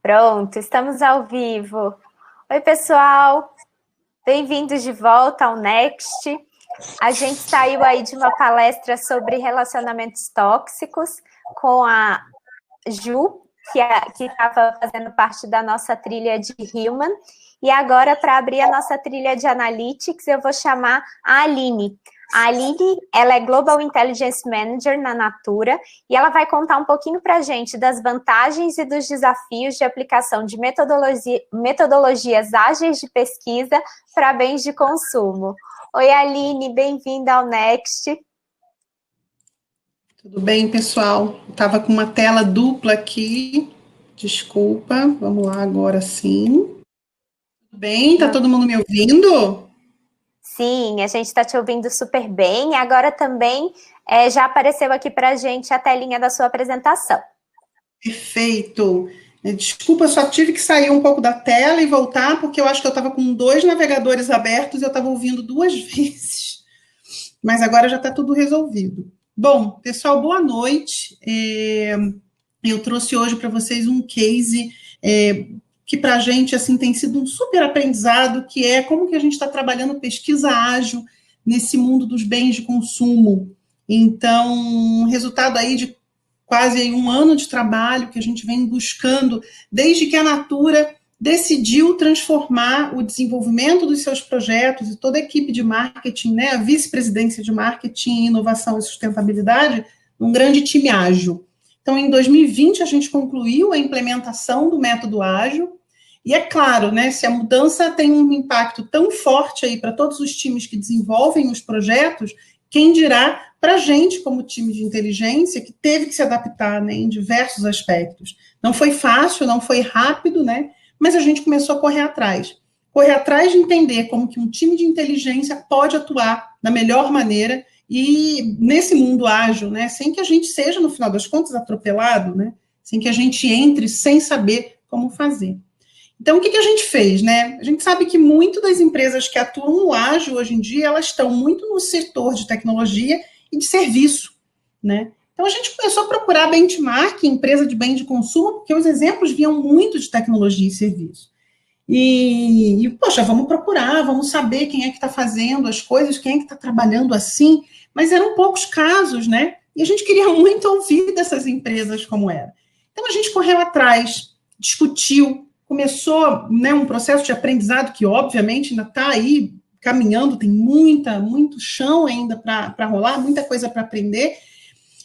Pronto, estamos ao vivo. Oi, pessoal, bem-vindos de volta ao Next. A gente saiu aí de uma palestra sobre relacionamentos tóxicos com a Ju, que estava fazendo parte da nossa trilha de Human. E agora, para abrir a nossa trilha de Analytics, eu vou chamar a Aline. A Aline, ela é Global Intelligence Manager na Natura e ela vai contar um pouquinho para a gente das vantagens e dos desafios de aplicação de metodologias ágeis de pesquisa para bens de consumo. Oi, Aline, bem-vinda ao Next. Tudo bem, pessoal? Estava com uma tela dupla aqui, desculpa, vamos lá agora sim. Tudo bem? Tá todo mundo me ouvindo? Sim, a gente está te ouvindo super bem. Agora também já apareceu aqui para a gente a telinha da sua apresentação. Perfeito. Desculpa, só tive que sair um pouco da tela e voltar, porque eu acho que eu estava com 2 navegadores abertos e eu estava ouvindo 2 vezes. Mas agora já está tudo resolvido. Bom, pessoal, boa noite. Eu trouxe hoje para vocês um case que para a gente assim, tem sido um super aprendizado, que é como que a gente está trabalhando pesquisa ágil nesse mundo dos bens de consumo. Então, um resultado aí de quase 1 ano de trabalho que a gente vem buscando, desde que a Natura decidiu transformar o desenvolvimento dos seus projetos e toda a equipe de marketing, né, a vice-presidência de marketing, inovação e sustentabilidade, num grande time ágil. Então, em 2020, a gente concluiu a implementação do método ágil, e é claro, né, se a mudança tem um impacto tão forte aí para todos os times que desenvolvem os projetos, quem dirá para a gente, como time de inteligência, que teve que se adaptar, né, em diversos aspectos. Não foi fácil, não foi rápido, né, mas a gente começou a correr atrás de entender como que um time de inteligência pode atuar da melhor maneira e nesse mundo ágil, né, sem que a gente seja, no final das contas, atropelado, né, sem que a gente entre sem saber como fazer. Então, o que a gente fez, né? A gente sabe que muitas das empresas que atuam no ágil hoje em dia, elas estão muito no setor de tecnologia e de serviço, né? Então, a gente começou a procurar benchmark, empresa de bem de consumo, porque os exemplos vinham muito de tecnologia e serviço. Poxa, vamos procurar, vamos saber quem é que está fazendo as coisas, quem é que está trabalhando assim, mas eram poucos casos, né? E a gente queria muito ouvir dessas empresas como era. Então, a gente correu atrás, discutiu, começou, né, um processo de aprendizado que, obviamente, ainda está aí caminhando, tem muito chão ainda para rolar, muita coisa para aprender,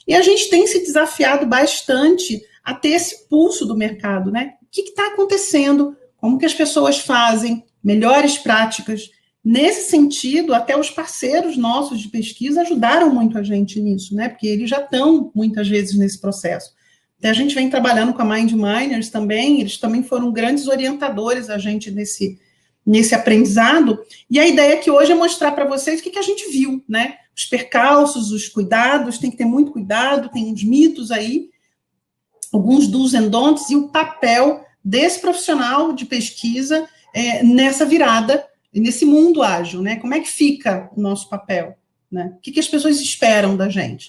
e a gente tem se desafiado bastante a ter esse pulso do mercado, né? O que está acontecendo? Como que as pessoas fazem? Melhores práticas? Nesse sentido, até os parceiros nossos de pesquisa ajudaram muito a gente nisso, né? Porque eles já estão, muitas vezes, nesse processo. Até a gente vem trabalhando com a MindMiners também, eles também foram grandes orientadores a gente nesse aprendizado, e a ideia aqui hoje é mostrar para vocês o que a gente viu, né? Os percalços, os cuidados, tem que ter muito cuidado, tem uns mitos aí, alguns do's and don'ts, e o papel desse profissional de pesquisa nessa virada, nesse mundo ágil, né? Como é que fica o nosso papel, né? O que as pessoas esperam da gente?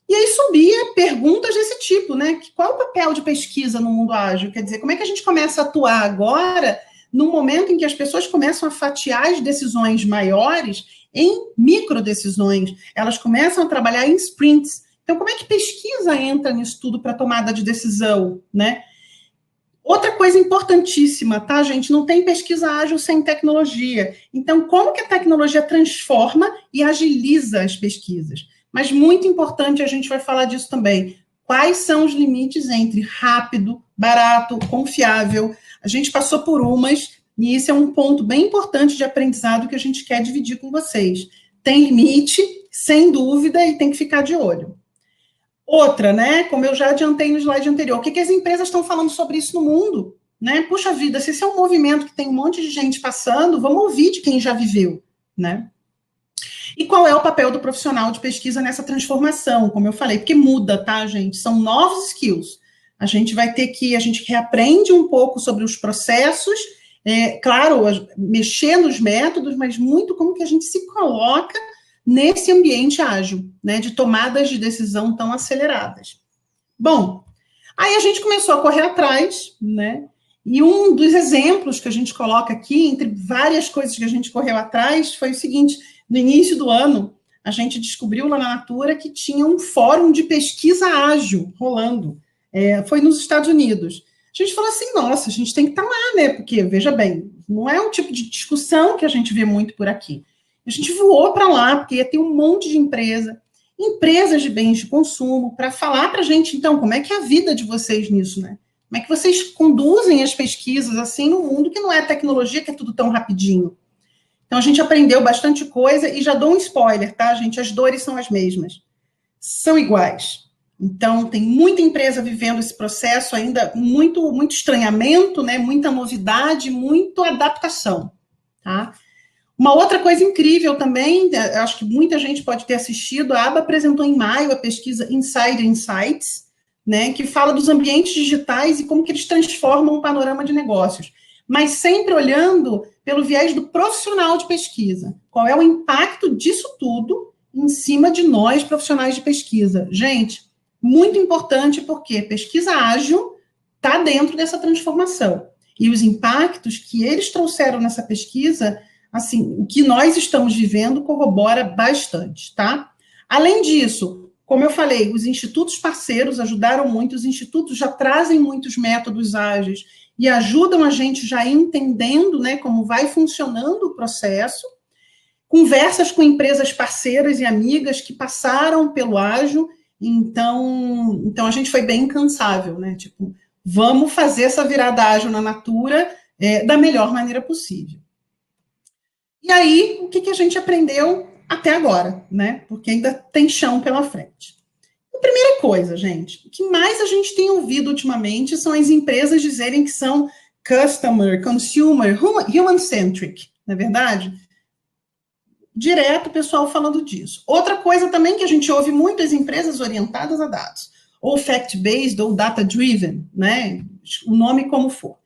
E aí subia perguntas desse tipo, né? Qual é o papel de pesquisa no mundo ágil? Quer dizer, como é que a gente começa a atuar agora, num momento em que as pessoas começam a fatiar as decisões maiores em microdecisões? Elas começam a trabalhar em sprints. Então, como é que pesquisa entra nisso tudo para tomada de decisão, né? Outra coisa importantíssima, tá, gente? Não tem pesquisa ágil sem tecnologia. Então, como que a tecnologia transforma e agiliza as pesquisas? Mas muito importante, a gente vai falar disso também. Quais são os limites entre rápido, barato, confiável? A gente passou por umas, e isso é um ponto bem importante de aprendizado que a gente quer dividir com vocês. Tem limite, sem dúvida, e tem que ficar de olho. Outra, né, como eu já adiantei no slide anterior, o que as empresas estão falando sobre isso no mundo? Né? Puxa vida, se esse é um movimento que tem um monte de gente passando, vamos ouvir de quem já viveu, né? E qual é o papel do profissional de pesquisa nessa transformação? Como eu falei, porque muda, tá, gente? São novos skills. A gente reaprende um pouco sobre os processos, claro, mexer nos métodos, mas muito como que a gente se coloca nesse ambiente ágil, né, de tomadas de decisão tão aceleradas. Bom, aí a gente começou a correr atrás, né, E um dos exemplos que a gente coloca aqui, entre várias coisas que a gente correu atrás, foi o seguinte: no início do ano, a gente descobriu lá na Natura que tinha um fórum de pesquisa ágil rolando. Foi nos Estados Unidos. A gente falou assim, nossa, a gente tem que estar lá, né? Porque, veja bem, não é um tipo de discussão que a gente vê muito por aqui. A gente voou para lá, porque ia ter um monte de empresas de bens de consumo, para falar para a gente, então, como é que é a vida de vocês nisso, né? Como é que vocês conduzem as pesquisas, assim, no mundo que não é tecnologia, que é tudo tão rapidinho. Então, a gente aprendeu bastante coisa, e já dou um spoiler, tá, gente? As dores são as mesmas. São iguais. Então, tem muita empresa vivendo esse processo ainda, muito, muito estranhamento, né? Muita novidade, muita adaptação, tá? Uma outra coisa incrível também, acho que muita gente pode ter assistido, a ABA apresentou em maio a pesquisa Insider Insights, né, que fala dos ambientes digitais e como que eles transformam o panorama de negócios, mas sempre olhando pelo viés do profissional de pesquisa. Qual é o impacto disso tudo em cima de nós, profissionais de pesquisa? Gente, muito importante, porque pesquisa ágil está dentro dessa transformação. E os impactos que eles trouxeram nessa pesquisa, assim, o que nós estamos vivendo corrobora bastante, tá? Além disso, como eu falei, os institutos parceiros ajudaram muito, os institutos já trazem muitos métodos ágeis e ajudam a gente já entendendo, né, como vai funcionando o processo. Conversas com empresas parceiras e amigas que passaram pelo ágil, então a gente foi bem incansável, né? Tipo, vamos fazer essa virada ágil na Natura da melhor maneira possível. E aí, o que a gente aprendeu até agora, né? Porque ainda tem chão pela frente. A primeira coisa, gente, o que mais a gente tem ouvido ultimamente são as empresas dizerem que são customer, consumer, human-centric, não é verdade? Direto o pessoal falando disso. Outra coisa também que a gente ouve muito as empresas orientadas a dados, ou fact-based, ou data-driven, né? O nome como for.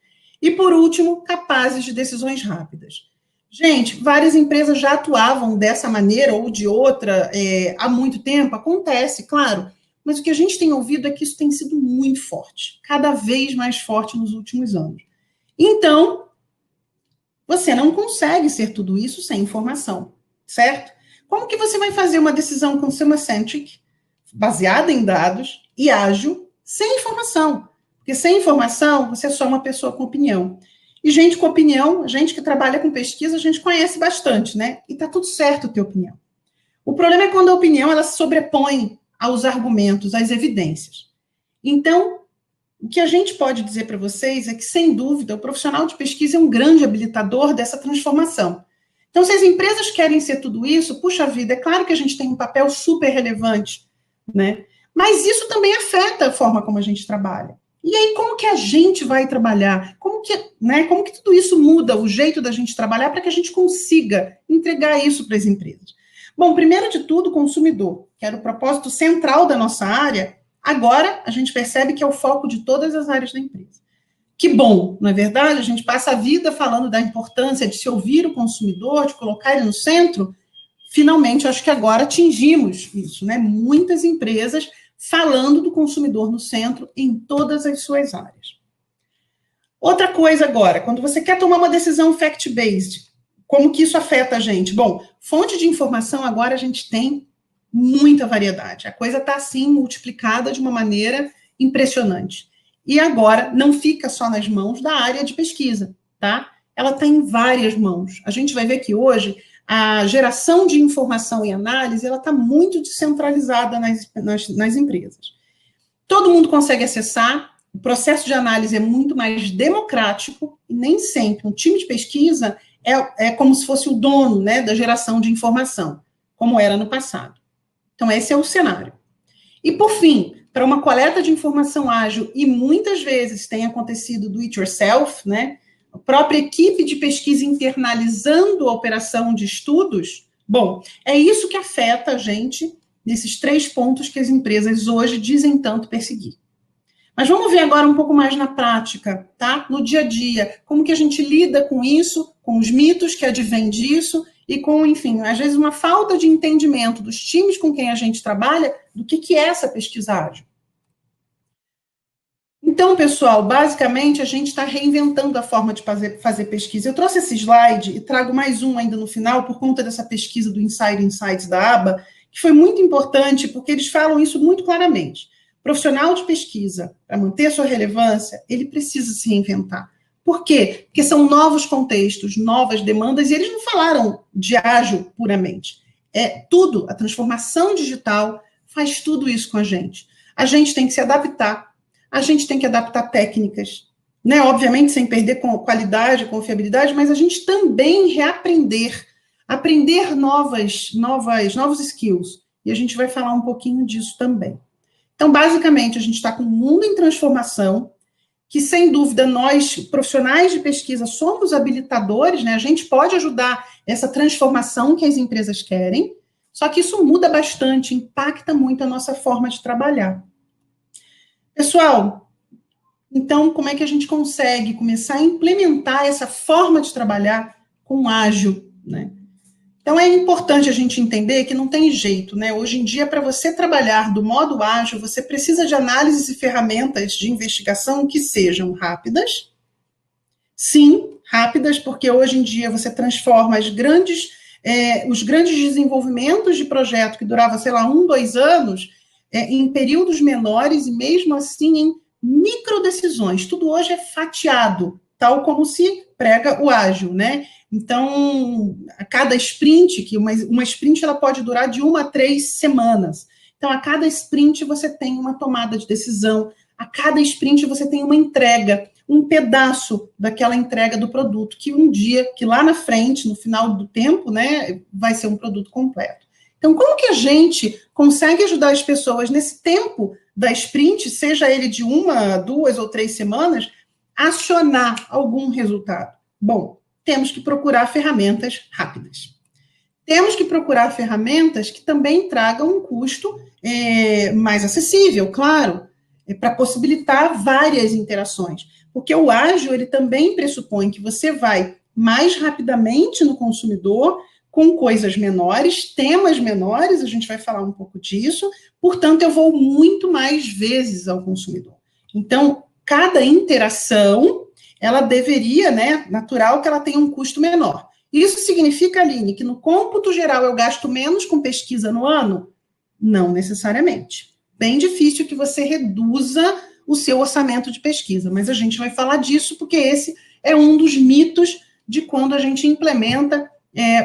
E, por último, capazes de decisões rápidas. Gente, várias empresas já atuavam dessa maneira ou de outra há muito tempo, acontece, claro, mas o que a gente tem ouvido é que isso tem sido muito forte, cada vez mais forte nos últimos anos. Então, você não consegue ser tudo isso sem informação, certo? Como que você vai fazer uma decisão consumer-centric, baseada em dados e ágil, sem informação? Porque sem informação, você é só uma pessoa com opinião. E gente com opinião, gente que trabalha com pesquisa, a gente conhece bastante, né? E tá tudo certo ter opinião. O problema é quando a opinião, ela se sobrepõe aos argumentos, às evidências. Então, o que a gente pode dizer para vocês é que, sem dúvida, o profissional de pesquisa é um grande habilitador dessa transformação. Então, se as empresas querem ser tudo isso, puxa vida, é claro que a gente tem um papel super relevante, né? Mas isso também afeta a forma como a gente trabalha. E aí, como que a gente vai trabalhar? Como que tudo isso muda o jeito da gente trabalhar para que a gente consiga entregar isso para as empresas? Bom, primeiro de tudo, o consumidor, que era o propósito central da nossa área, agora a gente percebe que é o foco de todas as áreas da empresa. Que bom, não é verdade? A gente passa a vida falando da importância de se ouvir o consumidor, de colocar ele no centro. Finalmente, acho que agora atingimos isso, né? Muitas empresas falando do consumidor no centro em todas as suas áreas. Outra coisa agora, quando você quer tomar uma decisão fact-based, como que isso afeta a gente? Bom, fonte de informação agora a gente tem muita variedade. A coisa está, assim, multiplicada de uma maneira impressionante. E agora não fica só nas mãos da área de pesquisa, tá? Ela está em várias mãos. A gente vai ver que hoje a geração de informação e análise, ela está muito descentralizada nas empresas. Todo mundo consegue acessar, o processo de análise é muito mais democrático, e nem sempre um time de pesquisa é como se fosse o dono, né, da geração de informação, como era no passado. Então, esse é o cenário. E, por fim, para uma coleta de informação ágil, e muitas vezes tem acontecido do it yourself, né, a própria equipe de pesquisa internalizando a operação de estudos, bom, é isso que afeta a gente nesses 3 pontos que as empresas hoje dizem tanto perseguir. Mas vamos ver agora um pouco mais na prática, tá? No dia a dia, como que a gente lida com isso, com os mitos que advêm disso e com, enfim, às vezes uma falta de entendimento dos times com quem a gente trabalha do que é essa pesquisa ágil. Então, pessoal, basicamente, a gente está reinventando a forma de fazer pesquisa. Eu trouxe esse slide e trago mais um ainda no final, por conta dessa pesquisa do Inside Insights da ABA, que foi muito importante, porque eles falam isso muito claramente. O profissional de pesquisa, para manter sua relevância, ele precisa se reinventar. Por quê? Porque são novos contextos, novas demandas, e eles não falaram de ágil puramente. É tudo, a transformação digital faz tudo isso com a gente. A gente tem que se adaptar, a gente tem que adaptar técnicas, né? Obviamente sem perder qualidade, confiabilidade, mas a gente também reaprender, aprender novos skills. E a gente vai falar um pouquinho disso também. Então, basicamente, a gente está com um mundo em transformação, que, sem dúvida, nós, profissionais de pesquisa, somos habilitadores, né? A gente pode ajudar essa transformação que as empresas querem, só que isso muda bastante, impacta muito a nossa forma de trabalhar. Pessoal, então, como é que a gente consegue começar a implementar essa forma de trabalhar com ágil, né? Então, é importante a gente entender que não tem jeito, né? Hoje em dia, para você trabalhar do modo ágil, você precisa de análises e ferramentas de investigação que sejam rápidas. Sim, rápidas, porque hoje em dia você transforma os grandes desenvolvimentos de projeto que durava, sei lá, 1, 2 anos, em períodos menores e mesmo assim em microdecisões. Tudo hoje é fatiado, tal como se prega o ágil, né? Então, a cada sprint, que uma sprint ela pode durar de 1 a 3 semanas. Então, a cada sprint você tem uma tomada de decisão, a cada sprint você tem uma entrega, um pedaço daquela entrega do produto, que lá na frente, no final do tempo, né, vai ser um produto completo. Então, como que a gente consegue ajudar as pessoas nesse tempo da sprint, seja ele de 1, 2 ou 3 semanas, a acionar algum resultado? Bom, temos que procurar ferramentas rápidas. Temos que procurar ferramentas que também tragam um custo mais acessível, claro, para possibilitar várias interações. Porque o ágil, ele também pressupõe que você vai mais rapidamente no consumidor, com coisas menores, temas menores, a gente vai falar um pouco disso, portanto, eu vou muito mais vezes ao consumidor. Então, cada interação, ela deveria, né, natural que ela tenha um custo menor. Isso significa, Aline, que no cômputo geral eu gasto menos com pesquisa no ano? Não necessariamente. Bem difícil que você reduza o seu orçamento de pesquisa, mas a gente vai falar disso porque esse é um dos mitos de quando a gente implementa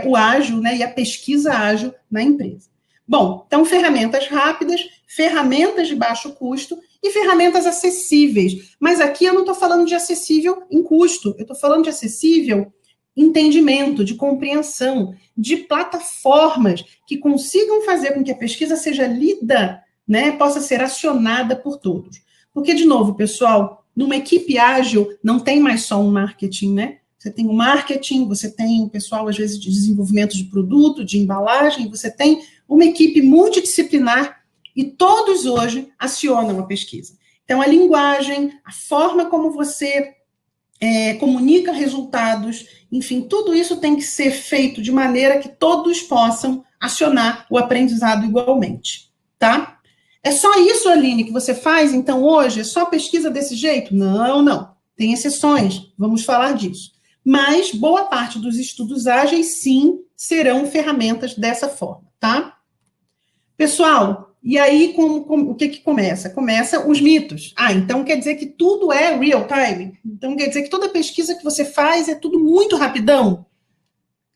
o ágil, né, e a pesquisa ágil na empresa. Bom, então ferramentas rápidas, ferramentas de baixo custo e ferramentas acessíveis. Mas aqui eu não estou falando de acessível em custo, eu estou falando de acessível entendimento, de compreensão, de plataformas que consigam fazer com que a pesquisa seja lida, né, possa ser acionada por todos. Porque, de novo, pessoal, numa equipe ágil não tem mais só um marketing, né? Você tem o marketing, você tem o pessoal, às vezes, de desenvolvimento de produto, de embalagem, você tem uma equipe multidisciplinar e todos hoje acionam a pesquisa. Então, a linguagem, a forma como você comunica resultados, enfim, tudo isso tem que ser feito de maneira que todos possam acionar o aprendizado igualmente, tá? É só isso, Aline, que você faz, então, hoje? É só pesquisa desse jeito? Não, não. Tem exceções, vamos falar disso. Mas boa parte dos estudos ágeis, sim, serão ferramentas dessa forma, tá? Pessoal, e aí o que começa? Começa os mitos. Então quer dizer que tudo é real time? Então quer dizer que toda pesquisa que você faz é tudo muito rapidão?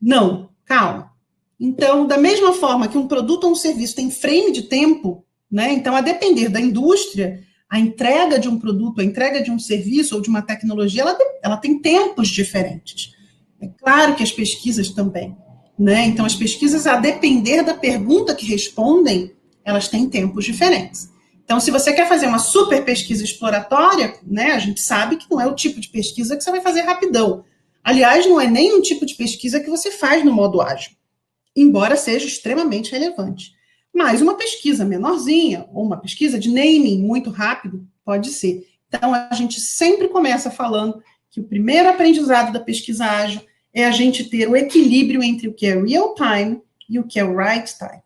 Não, calma. Então, da mesma forma que um produto ou um serviço tem frame de tempo, né? Então, a depender da indústria, a entrega de um produto, a entrega de um serviço ou de uma tecnologia, ela tem tempos diferentes. É claro que as pesquisas também, né? Então, as pesquisas, a depender da pergunta que respondem, elas têm tempos diferentes. Então, se você quer fazer uma super pesquisa exploratória, né, a gente sabe que não é o tipo de pesquisa que você vai fazer rapidão. Aliás, não é nem um tipo de pesquisa que você faz no modo ágil, embora seja extremamente relevante. Mas uma pesquisa menorzinha, ou uma pesquisa de naming muito rápido, pode ser. Então, a gente sempre começa falando que o primeiro aprendizado da pesquisa ágil é a gente ter o equilíbrio entre o que é real time e o que é right time,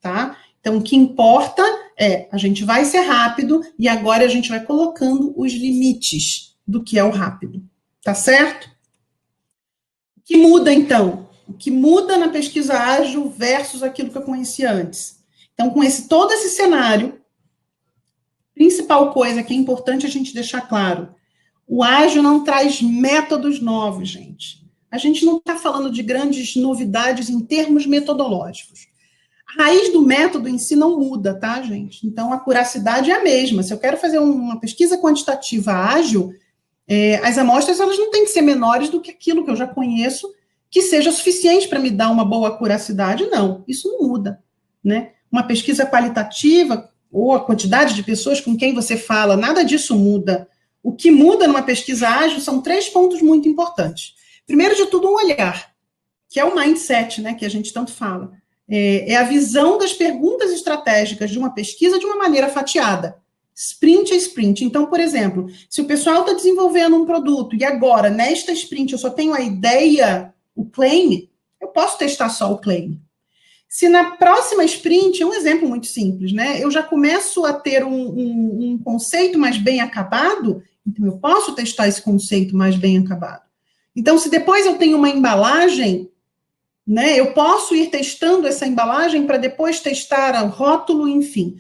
tá? Então, o que importa A gente vai ser rápido e agora a gente vai colocando os limites do que é o rápido. Tá certo? O que muda, então? O que muda na pesquisa ágil versus aquilo que eu conhecia antes? Então, com todo esse cenário, principal coisa que é importante a gente deixar claro, o ágil não traz métodos novos, gente. A gente não está falando de grandes novidades em termos metodológicos. A raiz do método em si não muda, tá, gente? Então, a curacidade é a mesma. Se eu quero fazer uma pesquisa quantitativa ágil, as amostras elas não têm que ser menores do que aquilo que eu já conheço, que seja suficiente para me dar uma boa curacidade. Não, isso não muda, né? Uma pesquisa qualitativa, ou a quantidade de pessoas com quem você fala, nada disso muda. O que muda numa pesquisa ágil são 3 pontos muito importantes. Primeiro de tudo, um olhar, que é o mindset, né, que a gente tanto fala. É a visão das perguntas estratégicas de uma pesquisa de uma maneira fatiada, sprint a sprint. Então, por exemplo, se o pessoal está desenvolvendo um produto e agora, nesta sprint, eu só tenho a ideia, o claim, eu posso testar só o claim. Se na próxima sprint, é um exemplo muito simples, né? Eu já começo a ter um conceito mais bem acabado, então eu posso testar esse conceito mais bem acabado. Então, se depois eu tenho uma embalagem, né, eu posso ir testando essa embalagem para depois testar o rótulo, enfim.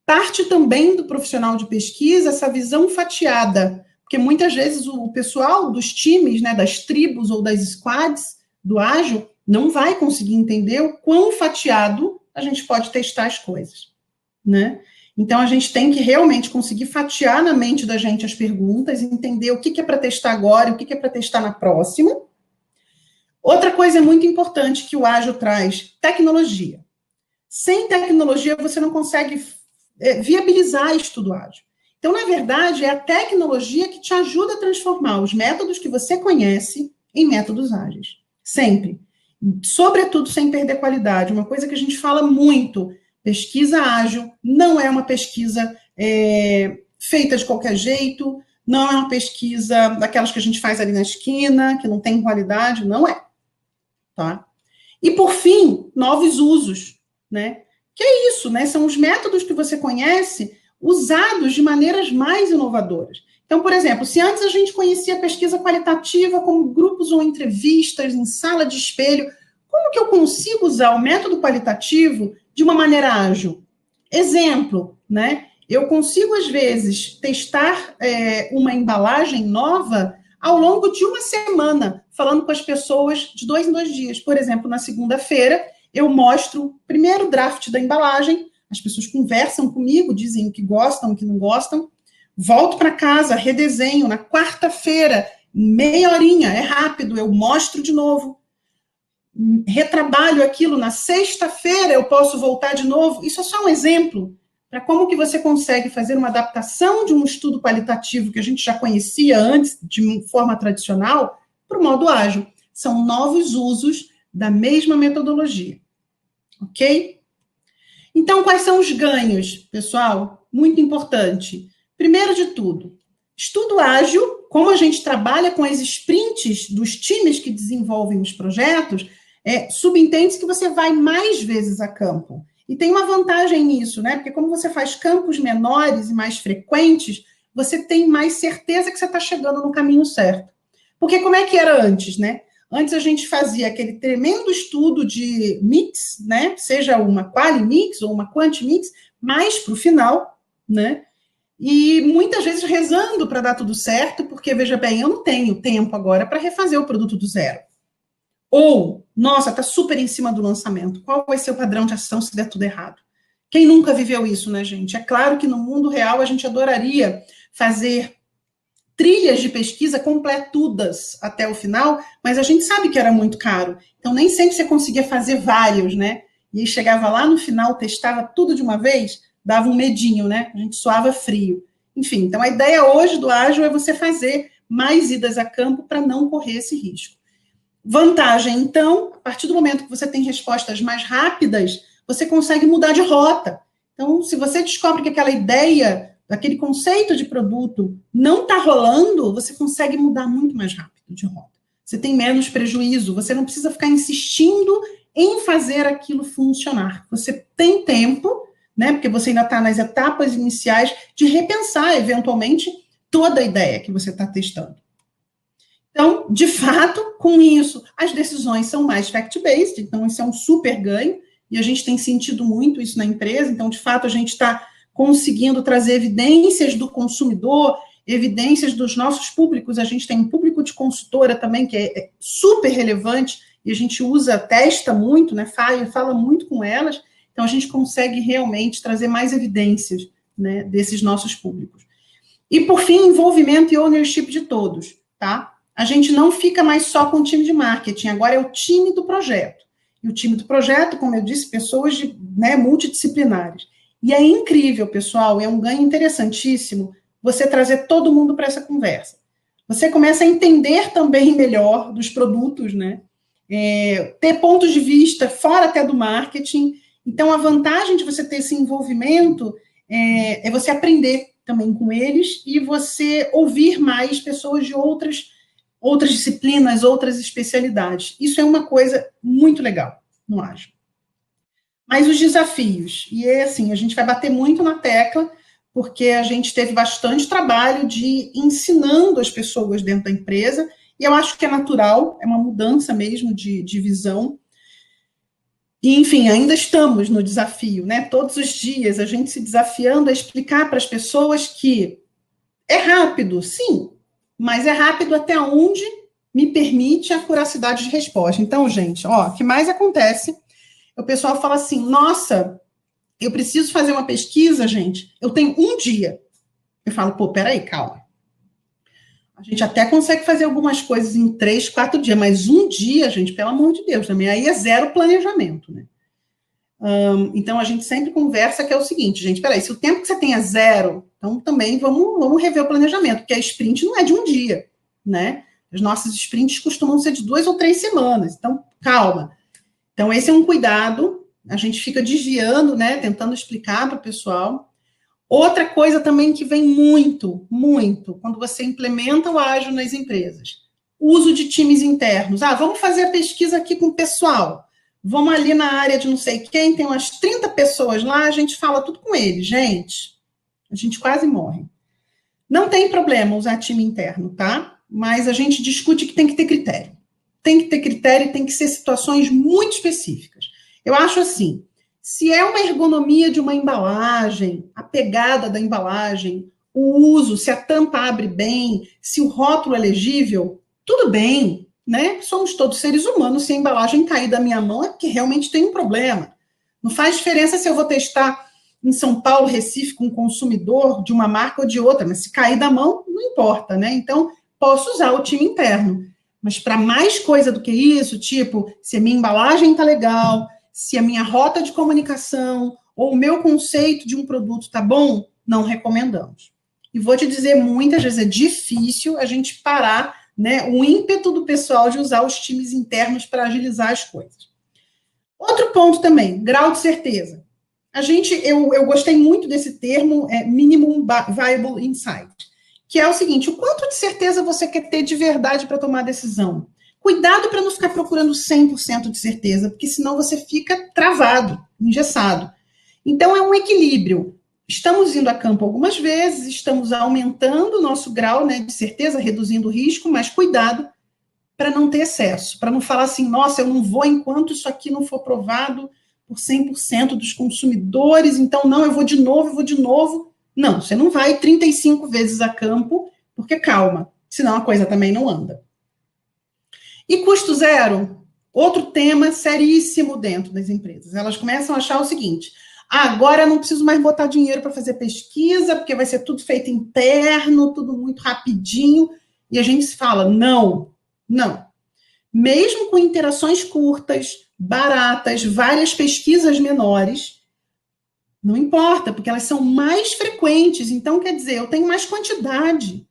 Parte também do profissional de pesquisa essa visão fatiada, porque muitas vezes o pessoal dos times, né, das tribos ou das squads do ágil, não vai conseguir entender o quão fatiado a gente pode testar as coisas, né? Então, a gente tem que realmente conseguir fatiar na mente da gente as perguntas, entender o que é para testar agora e o que é para testar na próxima. Outra coisa muito importante que o ágil traz, tecnologia. Sem tecnologia, você não consegue viabilizar estudo ágil. Então, na verdade, é a tecnologia que te ajuda a transformar os métodos que você conhece em métodos ágeis. Sempre. Sobretudo sem perder qualidade. Uma coisa que a gente fala muito, pesquisa ágil não é uma pesquisa feita de qualquer jeito, não é uma pesquisa daquelas que a gente faz ali na esquina, que não tem qualidade, não é. Tá? E, por fim, novos usos, né? Que é isso, né? São os métodos que você conhece usados de maneiras mais inovadoras. Então, por exemplo, se antes a gente conhecia a pesquisa qualitativa como grupos ou entrevistas em sala de espelho, como que eu consigo usar o método qualitativo de uma maneira ágil? Exemplo, né? Eu consigo, às vezes, testar uma embalagem nova ao longo de uma semana, falando com as pessoas de 2 em 2 dias. Por exemplo, na segunda-feira, eu mostro o primeiro draft da embalagem, as pessoas conversam comigo, dizem o que gostam, o que não gostam, volto para casa, redesenho, na quarta-feira, meia horinha, é rápido, eu mostro de novo, retrabalho aquilo, na sexta-feira eu posso voltar de novo. Isso é só um exemplo para como que você consegue fazer uma adaptação de um estudo qualitativo que a gente já conhecia antes, de forma tradicional, para o modo ágil. São novos usos da mesma metodologia. Ok? Então, quais são os ganhos, pessoal? Muito importante. Primeiro de tudo, estudo ágil, como a gente trabalha com as sprints dos times que desenvolvem os projetos, subentende-se que você vai mais vezes a campo. E tem uma vantagem nisso, né? Porque como você faz campos menores e mais frequentes, você tem mais certeza que você está chegando no caminho certo. Porque como é que era antes, né? Antes a gente fazia aquele tremendo estudo de mix, né? Seja uma quali mix ou uma quant mix, mais para o final, né? E muitas vezes rezando para dar tudo certo, porque, veja bem, eu não tenho tempo agora para refazer o produto do zero. Ou, nossa, está super em cima do lançamento. Qual vai ser o padrão de ação se der tudo errado? Quem nunca viveu isso, né, gente? É claro que no mundo real a gente adoraria fazer trilhas de pesquisa completudas até o final, mas a gente sabe que era muito caro. Então, nem sempre você conseguia fazer vários, né? E aí chegava lá no final, testava tudo de uma vez, dava um medinho, né? A gente suava frio. Enfim, então a ideia hoje do ágil é você fazer mais idas a campo para não correr esse risco. Vantagem, então, a partir do momento que você tem respostas mais rápidas, você consegue mudar de rota. Então, se você descobre que aquela ideia, aquele conceito de produto não está rolando, você consegue mudar muito mais rápido de rota. Você tem menos prejuízo, você não precisa ficar insistindo em fazer aquilo funcionar. Você tem tempo, né? Porque você ainda está nas etapas iniciais de repensar, eventualmente, toda a ideia que você está testando. Então, de fato, com isso, as decisões são mais fact-based, então isso é um super ganho, e a gente tem sentido muito isso na empresa, então, de fato, a gente está conseguindo trazer evidências do consumidor, evidências dos nossos públicos, a gente tem um público de consultora também, que é super relevante, e a gente usa, testa muito, né, fala muito com elas, então a gente consegue realmente trazer mais evidências, né, desses nossos públicos. E, por fim, envolvimento e ownership de todos, tá? A gente não fica mais só com o time de marketing, agora é o time do projeto. E o time do projeto, como eu disse, pessoas multidisciplinares. E é incrível, pessoal, é um ganho interessantíssimo você trazer todo mundo para essa conversa. Você começa a entender também melhor dos produtos, né? Ter pontos de vista fora até do marketing. Então, a vantagem de você ter esse envolvimento é você aprender também com eles e você ouvir mais pessoas de outras disciplinas, outras especialidades. Isso é uma coisa muito legal, não acho? Mas os desafios, e assim, a gente vai bater muito na tecla, porque a gente teve bastante trabalho de ensinando as pessoas dentro da empresa, e eu acho que é natural, é uma mudança mesmo de visão. E, enfim, ainda estamos no desafio, né? Todos os dias a gente se desafiando a explicar para as pessoas que é rápido, sim, mas é rápido até onde me permite a curacidade de resposta. Então, gente, o que mais acontece, o pessoal fala assim, nossa, eu preciso fazer uma pesquisa, gente, eu tenho um dia. Eu falo, pô, peraí, calma. A gente até consegue fazer algumas coisas em 3, 4 dias, mas um dia, gente, pelo amor de Deus, também aí é zero planejamento, né? Então, a gente sempre conversa que é o seguinte, gente, peraí, se o tempo que você tem é zero, então também vamos rever o planejamento, porque a sprint não é de um dia, né? As nossas sprints costumam ser de 2 ou 3 semanas, então, calma. Então, esse é um cuidado, a gente fica desviando, né, tentando explicar para o pessoal. Outra coisa também que vem muito, muito, quando você implementa o ágil nas empresas, uso de times internos. Vamos fazer a pesquisa aqui com o pessoal. Vamos ali na área de não sei quem, tem umas 30 pessoas lá, a gente fala tudo com eles. Gente, a gente quase morre. Não tem problema usar time interno, tá? Mas a gente discute que tem que ter critério. Tem que ter critério e tem que ser situações muito específicas. Eu acho assim, se é uma ergonomia de uma embalagem, a pegada da embalagem, o uso, se a tampa abre bem, se o rótulo é legível, tudo bem, né? Somos todos seres humanos, se a embalagem cair da minha mão é porque realmente tem um problema. Não faz diferença se eu vou testar em São Paulo, Recife, com um consumidor de uma marca ou de outra, mas se cair da mão, não importa, né? Então, posso usar o time interno. Mas para mais coisa do que isso, tipo, se a minha embalagem está legal, se a minha rota de comunicação ou o meu conceito de um produto está bom, não recomendamos. E vou te dizer, muitas vezes é difícil a gente parar, né, o ímpeto do pessoal de usar os times internos para agilizar as coisas. Outro ponto também, grau de certeza. Eu gostei muito desse termo, Minimum Viable Insight, que é o seguinte, o quanto de certeza você quer ter de verdade para tomar a decisão? Cuidado para não ficar procurando 100% de certeza, porque senão você fica travado, engessado. Então, é um equilíbrio. Estamos indo a campo algumas vezes, estamos aumentando o nosso grau, né, de certeza, reduzindo o risco, mas cuidado para não ter excesso, para não falar assim, nossa, eu não vou enquanto isso aqui não for provado por 100% dos consumidores, então não, eu vou de novo. Não, você não vai 35 vezes a campo, porque calma, senão a coisa também não anda. E custo zero, outro tema seríssimo dentro das empresas. Elas começam a achar o seguinte, agora eu não preciso mais botar dinheiro para fazer pesquisa, porque vai ser tudo feito interno, tudo muito rapidinho, e a gente se fala, não. Mesmo com interações curtas, baratas, várias pesquisas menores, não importa, porque elas são mais frequentes, então quer dizer, eu tenho mais quantidade.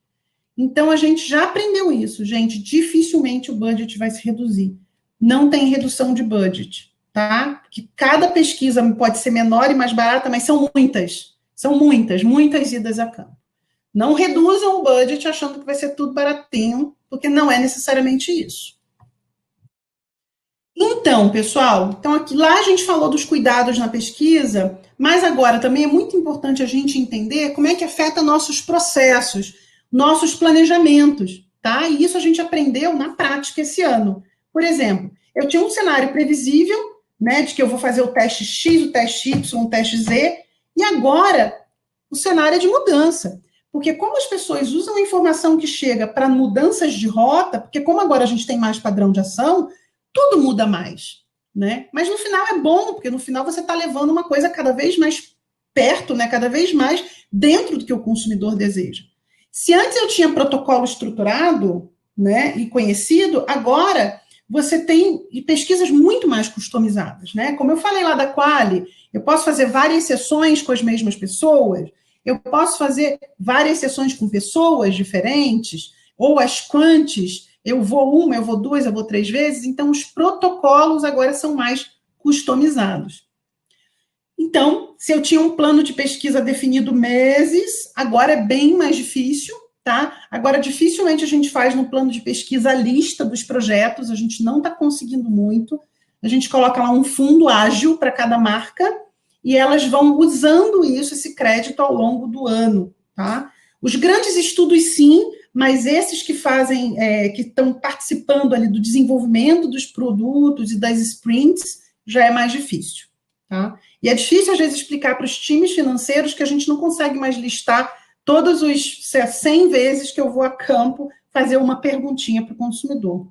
Então, a gente já aprendeu isso, gente, dificilmente o budget vai se reduzir. Não tem redução de budget, tá? Porque cada pesquisa pode ser menor e mais barata, mas são muitas idas a campo. Não reduzam o budget achando que vai ser tudo baratinho, porque não é necessariamente isso. Então, pessoal, aqui, lá a gente falou dos cuidados na pesquisa, Mas agora também é muito importante a gente entender como é que afeta nossos processos, nossos planejamentos, tá? E isso a gente aprendeu na prática esse ano. Por exemplo, eu tinha um cenário previsível, né, de que eu vou fazer o teste X, o teste Y, o teste Z, e agora o cenário é de mudança. Porque como as pessoas usam a informação que chega para mudanças de rota, porque como agora a gente tem mais padrão de ação, tudo muda mais, né? Mas no final é bom, porque no final você está levando uma coisa cada vez mais perto, né? Cada vez mais dentro do que o consumidor deseja. Se antes eu tinha protocolo estruturado, né, e conhecido, agora você tem pesquisas muito mais customizadas, né? Como eu falei lá da Quali, eu posso fazer várias sessões com as mesmas pessoas, eu posso fazer várias sessões com pessoas diferentes, ou as quantes, eu vou uma, eu vou duas, eu vou três vezes, então os protocolos agora são mais customizados. Então, se eu tinha um plano de pesquisa definido meses, agora é bem mais difícil, tá? Agora, dificilmente a gente faz no plano de pesquisa a lista dos projetos, a gente não está conseguindo muito, a gente coloca lá um fundo ágil para cada marca, e elas vão usando isso, esse crédito ao longo do ano, tá? Os grandes estudos, sim, mas esses que fazem, que estão participando ali do desenvolvimento dos produtos e das sprints, já é mais difícil, tá? E é difícil, às vezes, explicar para os times financeiros que a gente não consegue mais listar todos os 100 vezes que eu vou a campo fazer uma perguntinha para o consumidor.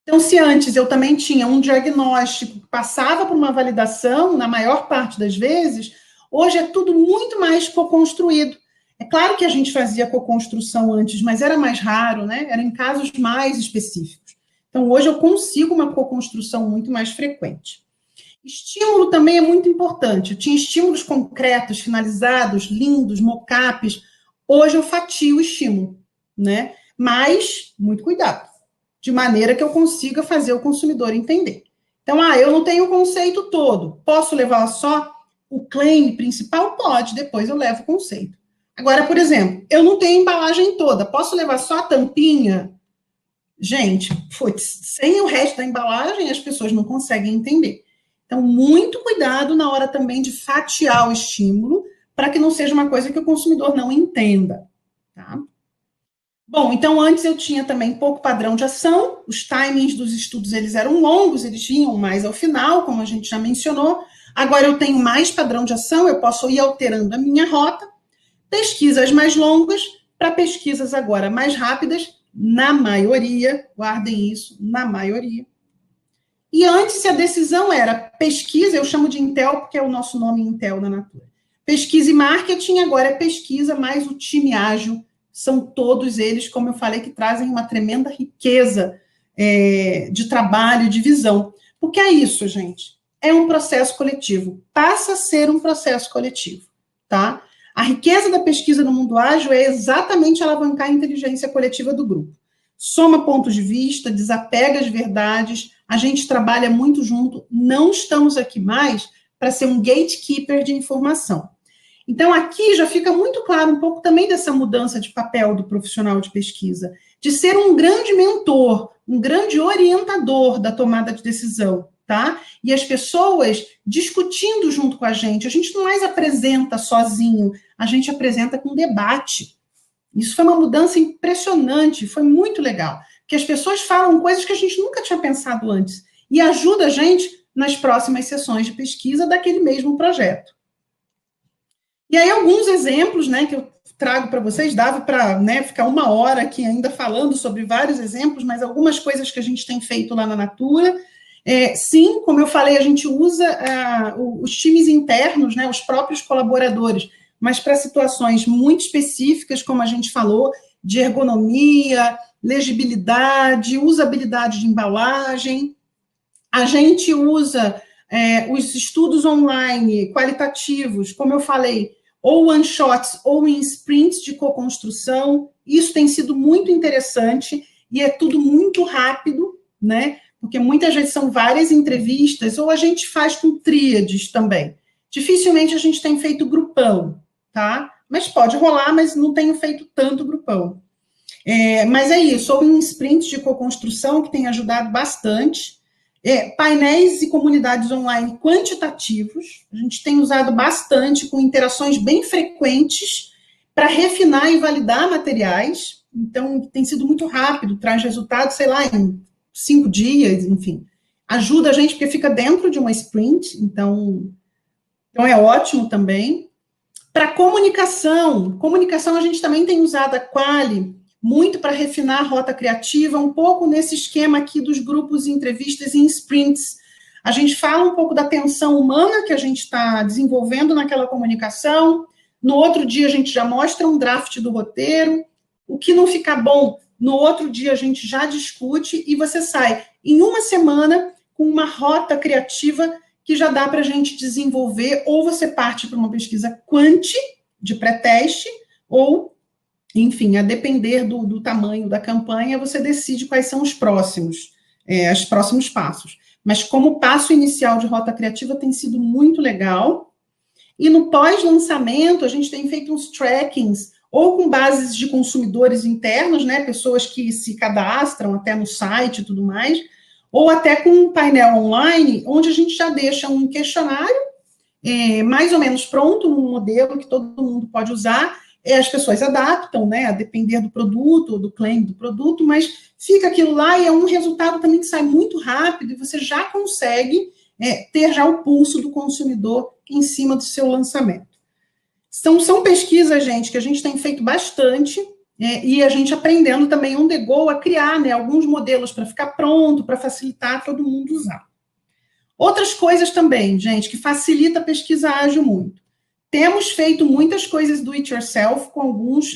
Então, se antes eu também tinha um diagnóstico que passava por uma validação, na maior parte das vezes, hoje é tudo muito mais co-construído. É claro que a gente fazia co-construção antes, mas era mais raro, né? Era em casos mais específicos. Então, hoje eu consigo uma co-construção muito mais frequente. Estímulo também é muito importante. Eu tinha estímulos concretos, finalizados, lindos, mockups. Hoje eu fatio o estímulo, né? Mas, muito cuidado, de maneira que eu consiga fazer o consumidor entender. Então, eu não tenho o conceito todo. Posso levar só o claim principal? Pode, depois eu levo o conceito. Agora, por exemplo, eu não tenho a embalagem toda. Posso levar só a tampinha? Gente, sem o resto da embalagem, as pessoas não conseguem entender. Então, muito cuidado na hora também de fatiar o estímulo, para que não seja uma coisa que o consumidor não entenda, tá? Bom, então antes eu tinha também pouco padrão de ação, os timings dos estudos eles eram longos, eles vinham mais ao final, como a gente já mencionou. Agora eu tenho mais padrão de ação, eu posso ir alterando a minha rota, pesquisas mais longas para pesquisas agora mais rápidas, na maioria, guardem isso, na maioria. E antes a decisão era pesquisa, eu chamo de Intel porque é o nosso nome Intel na Natura. Pesquisa e marketing, agora é pesquisa mais o time ágil, são todos eles, como eu falei, que trazem uma tremenda riqueza de trabalho, de visão. Porque é isso, gente, é um processo coletivo, passa a ser um processo coletivo, tá? A riqueza da pesquisa no mundo ágil é exatamente alavancar a inteligência coletiva do grupo. Soma pontos de vista, desapega as verdades, a gente trabalha muito junto, não estamos aqui mais para ser um gatekeeper de informação. Então, aqui já fica muito claro um pouco também dessa mudança de papel do profissional de pesquisa, de ser um grande mentor, um grande orientador da tomada de decisão, tá? E as pessoas discutindo junto com a gente não mais apresenta sozinho, a gente apresenta com debate. Isso foi uma mudança impressionante, foi muito legal, porque as pessoas falam coisas que a gente nunca tinha pensado antes, e ajuda a gente nas próximas sessões de pesquisa daquele mesmo projeto. E aí, alguns exemplos, né, que eu trago para vocês, dava para, né, ficar uma hora aqui ainda falando sobre vários exemplos, mas algumas coisas que a gente tem feito lá na Natura. Sim, como eu falei, a gente usa os times internos, né, os próprios colaboradores, mas para situações muito específicas, como a gente falou, de ergonomia, legibilidade, usabilidade de embalagem. A gente usa os estudos online qualitativos, como eu falei, ou one-shots ou em sprints de co-construção. Isso tem sido muito interessante e é tudo muito rápido, né? Porque muitas vezes são várias entrevistas, ou a gente faz com tríades também. Dificilmente a gente tem feito grupão, tá? Mas pode rolar, mas não tenho feito tanto grupão. Mas é isso, ou em sprints de co-construção, que tem ajudado bastante. Painéis e comunidades online quantitativos, a gente tem usado bastante, com interações bem frequentes, para refinar e validar materiais. Então, tem sido muito rápido, traz resultados, sei lá, em 5 dias, enfim. Ajuda a gente, porque fica dentro de uma sprint, então é ótimo também. Para comunicação a gente também tem usado a Quali muito para refinar a rota criativa, um pouco nesse esquema aqui dos grupos de entrevistas em sprints. A gente fala um pouco da tensão humana que a gente está desenvolvendo naquela comunicação, no outro dia a gente já mostra um draft do roteiro, o que não ficar bom, no outro dia a gente já discute e você sai em uma semana com uma rota criativa que já dá para a gente desenvolver, ou você parte para uma pesquisa quant, de pré-teste, ou, enfim, a depender do tamanho da campanha, você decide quais são os próximos passos. Mas como passo inicial de rota criativa tem sido muito legal. E no pós-lançamento, a gente tem feito uns trackings, ou com bases de consumidores internos, né, pessoas que se cadastram até no site e tudo mais, ou até com um painel online, onde a gente já deixa um questionário mais ou menos pronto, num modelo que todo mundo pode usar, as pessoas adaptam, né, a depender do produto, ou do claim do produto, mas fica aquilo lá e é um resultado também que sai muito rápido e você já consegue ter já o pulso do consumidor em cima do seu lançamento. Então, são pesquisas, gente, que a gente tem feito bastante, e a gente aprendendo também on the go a criar, né, alguns modelos para ficar pronto, para facilitar todo mundo usar. Outras coisas também, gente, que facilita a pesquisa ágil muito. Temos feito muitas coisas do it yourself com alguns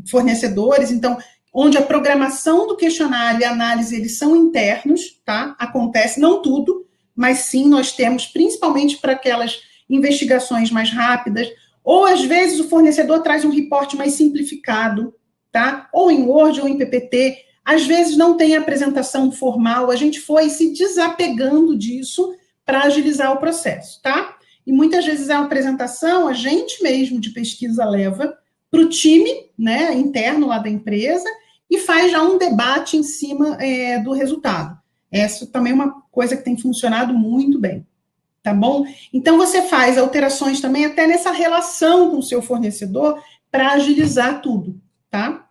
fornecedores, então, onde a programação do questionário e a análise, eles são internos, tá? Acontece, não tudo, mas sim, nós temos, principalmente para aquelas investigações mais rápidas, ou às vezes o fornecedor traz um reporte mais simplificado, tá? Ou em Word ou em PPT, às vezes não tem apresentação formal, a gente foi se desapegando disso para agilizar o processo, tá? E muitas vezes a apresentação, a gente mesmo de pesquisa leva para o time, né, interno lá da empresa, e faz já um debate em cima do resultado. Essa também é uma coisa que tem funcionado muito bem. Tá bom? Então, você faz alterações também até nessa relação com o seu fornecedor para agilizar tudo, tá?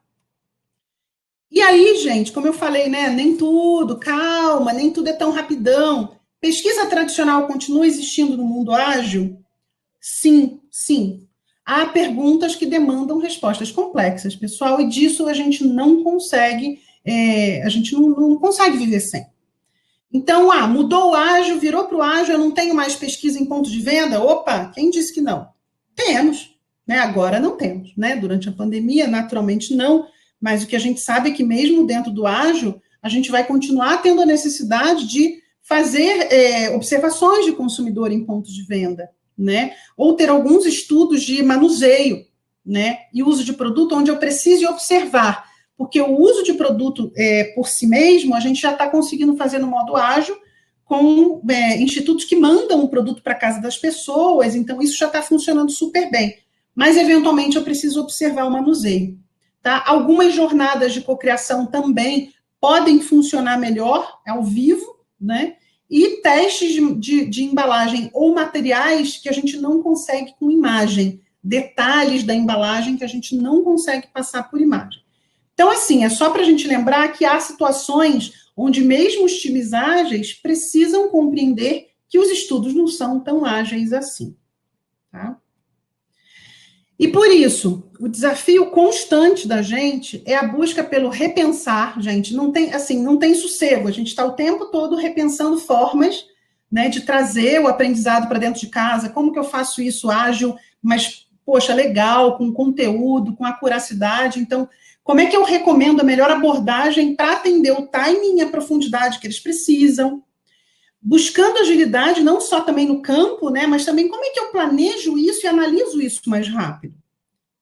E aí, gente, como eu falei, né, nem tudo, calma, nem tudo é tão rapidão. Pesquisa tradicional continua existindo no mundo ágil? Sim, sim. Há perguntas que demandam respostas complexas, pessoal, e disso a gente não consegue, não consegue viver sem. Então, mudou o ágil, virou para o ágil, eu não tenho mais pesquisa em ponto de venda? Opa, quem disse que não? Temos, né? Agora não temos, né? Durante a pandemia, naturalmente não, mas o que a gente sabe é que mesmo dentro do ágil, a gente vai continuar tendo a necessidade de fazer observações de consumidor em pontos de venda, né? Ou ter alguns estudos de manuseio, né? E uso de produto onde eu precise observar. Porque o uso de produto por si mesmo, a gente já está conseguindo fazer no modo ágil com institutos que mandam o produto para a casa das pessoas, então isso já está funcionando super bem. Mas, eventualmente, eu preciso observar o manuseio. Tá? Algumas jornadas de cocriação também podem funcionar melhor ao vivo, né? E testes de embalagem ou materiais que a gente não consegue com imagem, detalhes da embalagem que a gente não consegue passar por imagem. Então, assim, é só para a gente lembrar que há situações onde mesmo os times ágeis precisam compreender que os estudos não são tão ágeis assim. Tá? E por isso, o desafio constante da gente é a busca pelo repensar, gente. Não tem sossego. A gente está o tempo todo repensando formas, né, de trazer o aprendizado para dentro de casa. Como que eu faço isso ágil, mas, poxa, legal, com conteúdo, com acuracidade. Então, como é que eu recomendo a melhor abordagem para atender o timing e a profundidade que eles precisam? Buscando agilidade, não só também no campo, né, mas também como é que eu planejo isso e analiso isso mais rápido?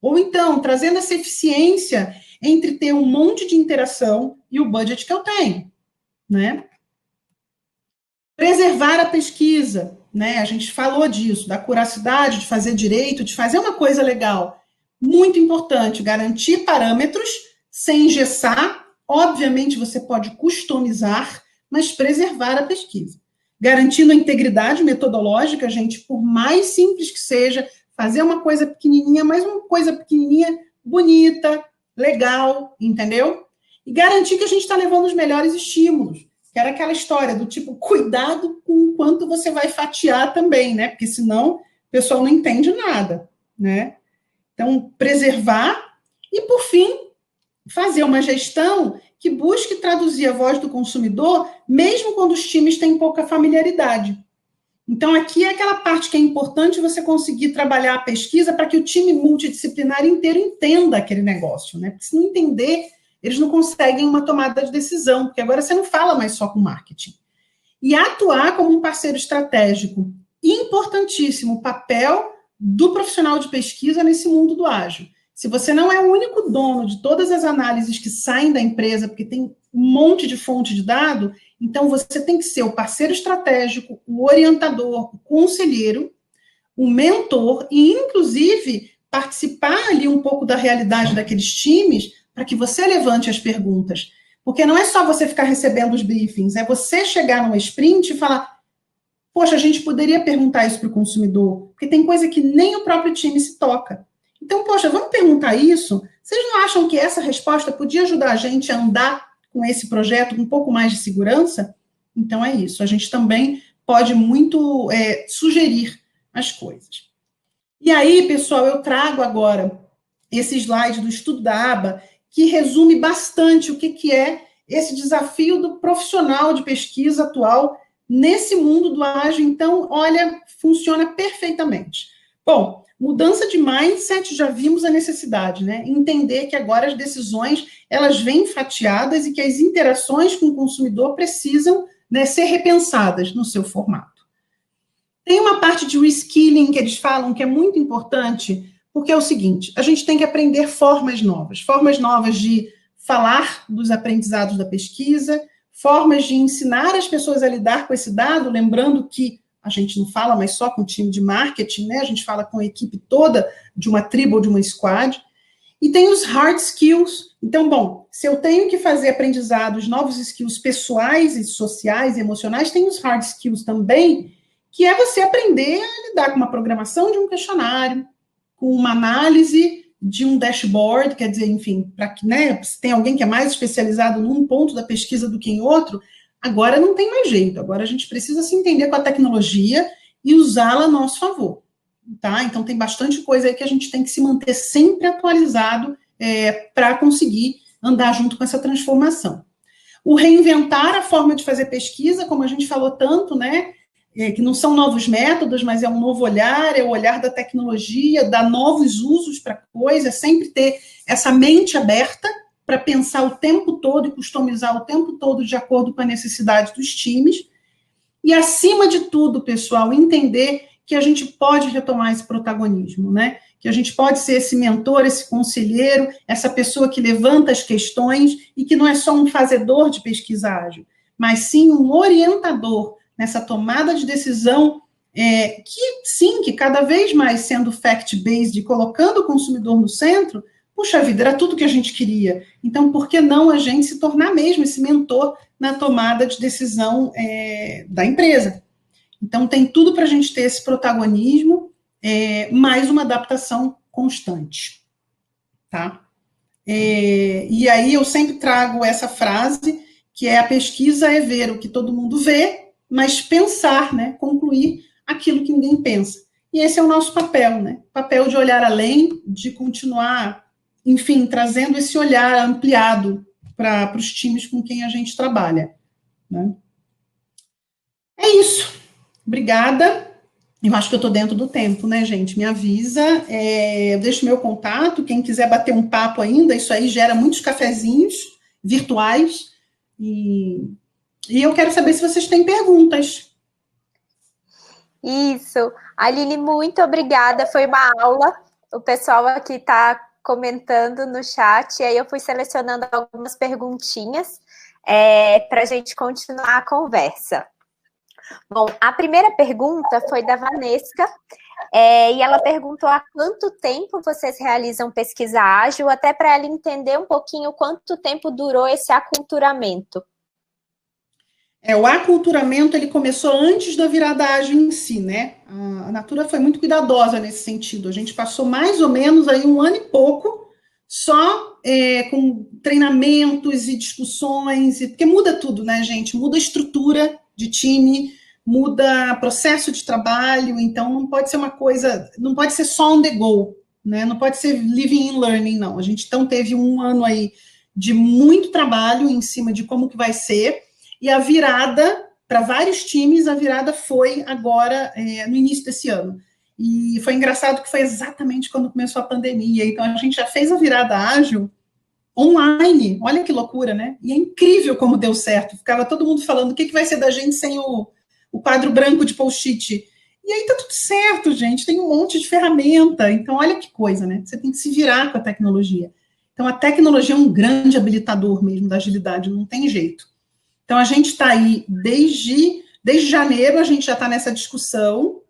Ou então, trazendo essa eficiência entre ter um monte de interação e o budget que eu tenho, né? Preservar a pesquisa, né? A gente falou disso, da acuracidade, de fazer direito, de fazer uma coisa legal. Muito importante, garantir parâmetros sem engessar. Obviamente, você pode customizar, mas preservar a pesquisa. Garantindo a integridade metodológica, gente, por mais simples que seja, fazer uma coisa pequenininha, mas uma coisa pequenininha, bonita, legal, entendeu? E garantir que a gente está levando os melhores estímulos, que era aquela história do tipo, cuidado com o quanto você vai fatiar também, né? Porque senão o pessoal não entende nada, né? Então, preservar e, por fim, fazer uma gestão que busque traduzir a voz do consumidor, mesmo quando os times têm pouca familiaridade. Então, aqui é aquela parte que é importante você conseguir trabalhar a pesquisa para que o time multidisciplinar inteiro entenda aquele negócio, né? Porque se não entender, eles não conseguem uma tomada de decisão, porque agora você não fala mais só com marketing. E atuar como um parceiro estratégico. Importantíssimo o papel do profissional de pesquisa nesse mundo do ágil. Se você não é o único dono de todas as análises que saem da empresa, porque tem um monte de fonte de dado, então você tem que ser o parceiro estratégico, o orientador, o conselheiro, o mentor e, inclusive, participar ali um pouco da realidade daqueles times para que você levante as perguntas. Porque não é só você ficar recebendo os briefings, é você chegar numa sprint e falar, poxa, a gente poderia perguntar isso para o consumidor, porque tem coisa que nem o próprio time se toca. Então, poxa, vamos perguntar isso? Vocês não acham que essa resposta podia ajudar a gente a andar com esse projeto com um pouco mais de segurança? Então, é isso. A gente também pode muito sugerir as coisas. E aí, pessoal, eu trago agora esse slide do estudo da aba, que resume bastante o que é esse desafio do profissional de pesquisa atual nesse mundo do ágil. Então, olha, funciona perfeitamente. Bom, mudança de mindset, já vimos a necessidade, né? Entender que agora as decisões, elas vêm fatiadas e que as interações com o consumidor precisam, né, ser repensadas no seu formato. Tem uma parte de reskilling que eles falam que é muito importante, porque é o seguinte, a gente tem que aprender formas novas de falar dos aprendizados da pesquisa, formas de ensinar as pessoas a lidar com esse dado, lembrando que a gente não fala mais só com o time de marketing, né? A gente fala com a equipe toda de uma tribo ou de uma squad. E tem os hard skills. Então, bom, se eu tenho que fazer aprendizados, novos skills pessoais e sociais e emocionais, tem os hard skills também, que é você aprender a lidar com uma programação de um questionário, com uma análise de um dashboard, quer dizer, enfim, para que, né, se tem alguém que é mais especializado num ponto da pesquisa do que em outro, agora não tem mais jeito, agora a gente precisa se entender com a tecnologia e usá-la a nosso favor, tá? Então tem bastante coisa aí que a gente tem que se manter sempre atualizado para conseguir andar junto com essa transformação. O reinventar a forma de fazer pesquisa, como a gente falou tanto, né? Que não são novos métodos, mas é um novo olhar, é o olhar da tecnologia, dar novos usos para a coisa, sempre ter essa mente aberta para pensar o tempo todo e customizar o tempo todo de acordo com a necessidade dos times. E, acima de tudo, pessoal, entender que a gente pode retomar esse protagonismo, né? Que a gente pode ser esse mentor, esse conselheiro, essa pessoa que levanta as questões e que não é só um fazedor de pesquisa ágil, mas sim um orientador nessa tomada de decisão, que cada vez mais sendo fact-based, colocando o consumidor no centro, puxa vida, era tudo que a gente queria. Então, por que não a gente se tornar mesmo esse mentor na tomada de decisão da empresa? Então, tem tudo para a gente ter esse protagonismo, mais uma adaptação constante, tá? E aí eu sempre trago essa frase, que é: a pesquisa é ver o que todo mundo vê, mas pensar, né, concluir aquilo que ninguém pensa. E esse é o nosso papel, né? Papel de olhar além, de continuar, enfim, trazendo esse olhar ampliado para os times com quem a gente trabalha, né? É isso. Obrigada. Eu acho que eu estou dentro do tempo, né, gente? Me avisa. Eu deixo meu contato. Quem quiser bater um papo ainda, isso aí gera muitos cafezinhos virtuais. E eu quero saber se vocês têm perguntas. Isso. Aline, muito obrigada. Foi uma aula. O pessoal aqui está comentando no chat. E aí eu fui selecionando algumas perguntinhas para a gente continuar a conversa. Bom, a primeira pergunta foi da Vanessa, e ela perguntou há quanto tempo vocês realizam pesquisa ágil, até para ela entender um pouquinho quanto tempo durou esse aculturamento. O aculturamento, ele começou antes da virada ágil em si, né? A Natura foi muito cuidadosa nesse sentido. A gente passou mais ou menos aí 1 ano e pouco só com treinamentos e discussões, porque muda tudo, né, gente? Muda a estrutura de time, muda processo de trabalho, então não pode ser uma coisa, não pode ser só on the go, né? Não pode ser living and learning, não. A gente então teve 1 ano aí de muito trabalho em cima de como que vai ser, e a virada, para vários times, a virada foi agora, no início desse ano. E foi engraçado que foi exatamente quando começou a pandemia. Então, a gente já fez a virada ágil online. Olha que loucura, né? E é incrível como deu certo. Ficava todo mundo falando o que vai ser da gente sem o quadro branco de post-it. E aí tá tudo certo, gente. Tem um monte de ferramenta. Então, olha que coisa, né? Você tem que se virar com a tecnologia. Então, a tecnologia é um grande habilitador mesmo da agilidade, não tem jeito. Então, a gente está aí desde janeiro, a gente já está nessa discussão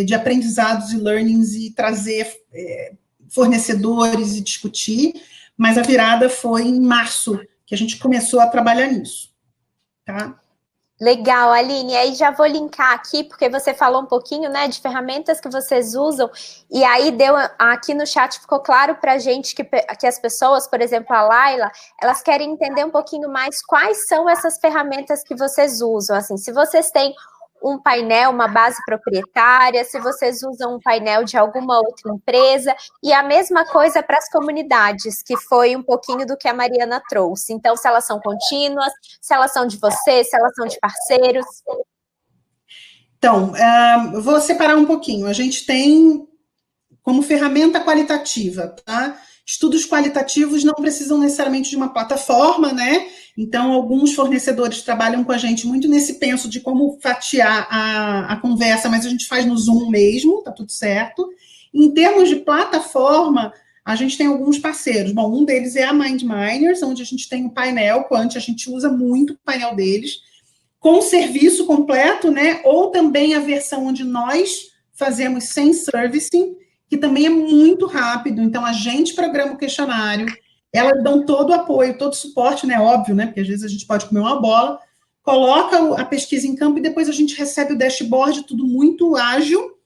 de aprendizados e learnings e trazer fornecedores e discutir, mas a virada foi em março, que a gente começou a trabalhar nisso, tá? Legal, Aline, aí já vou linkar aqui, porque você falou um pouquinho, né, de ferramentas que vocês usam, e aí deu aqui no chat, ficou claro pra gente que as pessoas, por exemplo, a Laila, elas querem entender um pouquinho mais quais são essas ferramentas que vocês usam, assim, se vocês têm um painel, uma base proprietária, se vocês usam um painel de alguma outra empresa, e a mesma coisa para as comunidades, que foi um pouquinho do que a Mariana trouxe. Então, se elas são contínuas, se elas são de vocês, se elas são de parceiros. Então, vou separar um pouquinho. A gente tem como ferramenta qualitativa, tá? Estudos qualitativos não precisam necessariamente de uma plataforma, né? Então, alguns fornecedores trabalham com a gente muito nesse penso de como fatiar a conversa, mas a gente faz no Zoom mesmo, tá tudo certo. Em termos de plataforma, a gente tem alguns parceiros. Bom, um deles é a MindMiners, onde a gente tem um painel, Quant, a gente usa muito o painel deles, com serviço completo, né? Ou também a versão onde nós fazemos sem servicing, que também é muito rápido. Então, a gente programa o questionário, elas dão todo o apoio, todo o suporte, né? Óbvio, né? Porque às vezes a gente pode comer uma bola, coloca a pesquisa em campo e depois a gente recebe o dashboard, tudo muito ágil.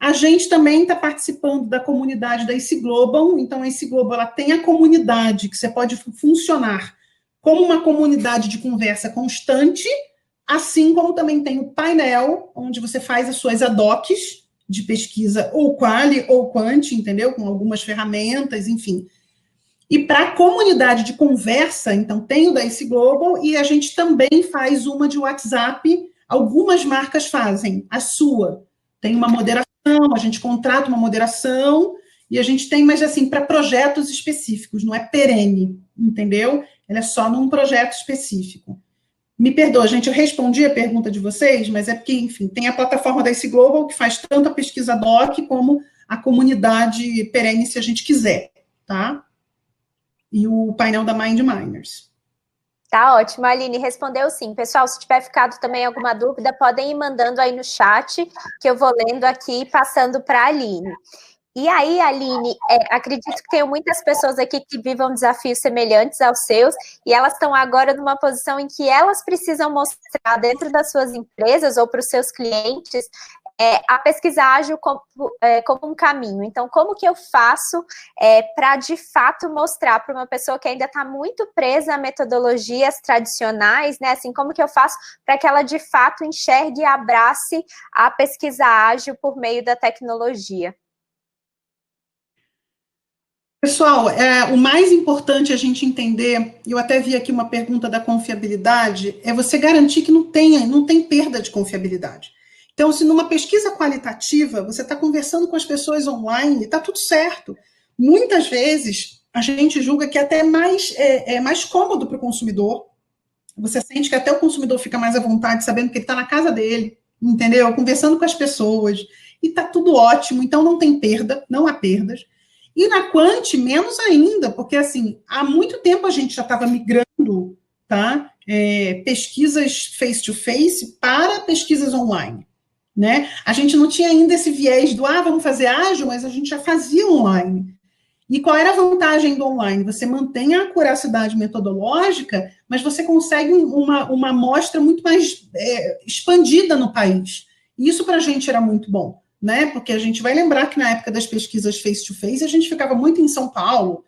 A gente também está participando da comunidade da IC Global, então a IC Global ela tem a comunidade que você pode funcionar como uma comunidade de conversa constante, assim como também tem o painel, onde você faz as suas ad hocs de pesquisa, ou quali ou quant, entendeu? Com algumas ferramentas, enfim. E para a comunidade de conversa, então, tem o da IC Global, e a gente também faz uma de WhatsApp, algumas marcas fazem, a sua. Tem uma moderação, a gente contrata uma moderação, e a gente tem, mas assim, para projetos específicos, não é perene, entendeu? Ela é só num projeto específico. Me perdoa, gente, eu respondi a pergunta de vocês, mas é porque, enfim, tem a plataforma da IC Global, que faz tanto a pesquisa doc, como a comunidade perene, se a gente quiser, tá? E o painel da MindMiners. Tá ótimo, a Aline respondeu sim. Pessoal, se tiver ficado também alguma dúvida, podem ir mandando aí no chat, que eu vou lendo aqui e passando para a Aline. E aí, Aline, acredito que tenho muitas pessoas aqui que vivam desafios semelhantes aos seus, e elas estão agora numa posição em que elas precisam mostrar dentro das suas empresas ou para os seus clientes a pesquisa ágil como um caminho. Então, como que eu faço para, de fato, mostrar para uma pessoa que ainda está muito presa a metodologias tradicionais, né? Assim, como que eu faço para que ela, de fato, enxergue e abrace a pesquisa ágil por meio da tecnologia? Pessoal, o mais importante a gente entender, eu até vi aqui uma pergunta da confiabilidade, é você garantir que não tem perda de confiabilidade. Então, se numa pesquisa qualitativa, você está conversando com as pessoas online, está tudo certo. Muitas vezes, a gente julga que até mais cômodo para o consumidor. Você sente que até o consumidor fica mais à vontade, sabendo que ele está na casa dele, entendeu? Conversando com as pessoas. E está tudo ótimo, então não tem perda, não há perdas. E na Quant, menos ainda, porque, assim, há muito tempo a gente já estava migrando, tá? Pesquisas face-to-face para pesquisas online, né? A gente não tinha ainda esse viés do, vamos fazer ágil, mas a gente já fazia online. E qual era a vantagem do online? Você mantém a acuracidade metodológica, mas você consegue uma amostra muito mais expandida no país. E isso para a gente era muito bom, né? Porque a gente vai lembrar que na época das pesquisas face-to-face, a gente ficava muito em São Paulo,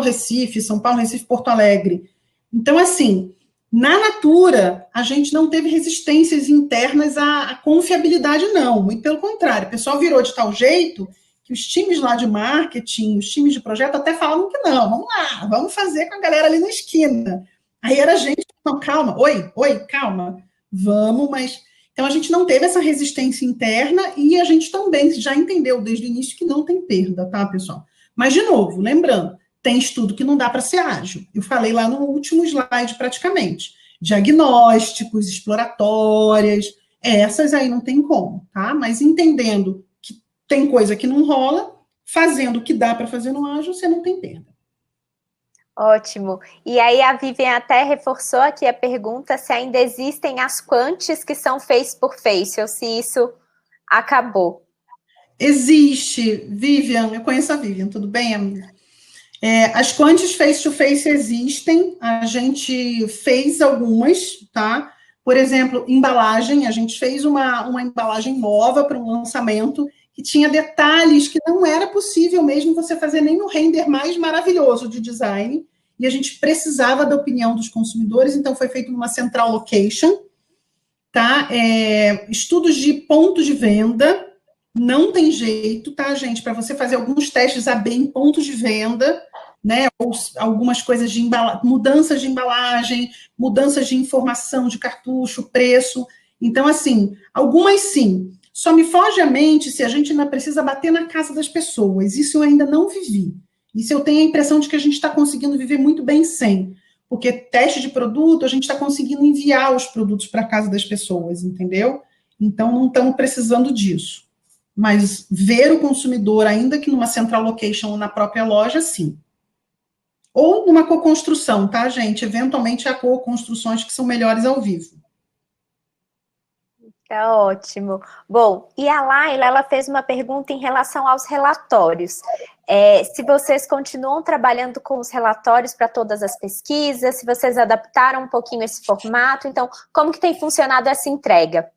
Recife, São Paulo, Recife, Porto Alegre. Então, assim, na Natura, a gente não teve resistências internas à confiabilidade, não. Muito pelo contrário, o pessoal virou de tal jeito que os times lá de marketing, os times de projeto até falavam que não, vamos lá, vamos fazer com a galera ali na esquina. Aí era a gente, não, calma, oi, calma, vamos, mas... Então, a gente não teve essa resistência interna e a gente também já entendeu desde o início que não tem perda, tá, pessoal? Mas, de novo, lembrando, tem estudo que não dá para ser ágil. Eu falei lá no último slide, praticamente. Diagnósticos, exploratórias, essas aí não tem como, tá? Mas entendendo que tem coisa que não rola, fazendo o que dá para fazer no ágil, você não tem perda. Ótimo. E aí a Vivian até reforçou aqui a pergunta se ainda existem as quantes que são face por face, ou se isso acabou. Existe, Vivian, eu conheço a Vivian, tudo bem, amiga? As quantes face-to-face existem, a gente fez algumas, tá? Por exemplo, embalagem, a gente fez uma embalagem nova para um lançamento que tinha detalhes que não era possível mesmo você fazer nem no render mais maravilhoso de design, e a gente precisava da opinião dos consumidores, então foi feito numa central location, tá? Estudos de pontos de venda, não tem jeito, tá, gente? Para você fazer alguns testes AB em pontos de venda, né? Ou algumas coisas de mudanças de embalagem, mudanças de informação de cartucho, preço. Então, assim, algumas sim. Só me foge a mente se a gente ainda precisa bater na casa das pessoas. Isso eu ainda não vivi. Isso eu tenho a impressão de que a gente está conseguindo viver muito bem sem. Porque teste de produto, a gente está conseguindo enviar os produtos para a casa das pessoas, entendeu? Então, não estamos precisando disso. Mas ver o consumidor, ainda que numa central location ou na própria loja, sim. Ou numa co-construção, tá, gente? Eventualmente há co-construções que são melhores ao vivo. Tá ótimo. Bom, e a Laila, ela fez uma pergunta em relação aos relatórios. Se vocês continuam trabalhando com os relatórios para todas as pesquisas, se vocês adaptaram um pouquinho esse formato, então, como que tem funcionado essa entrega?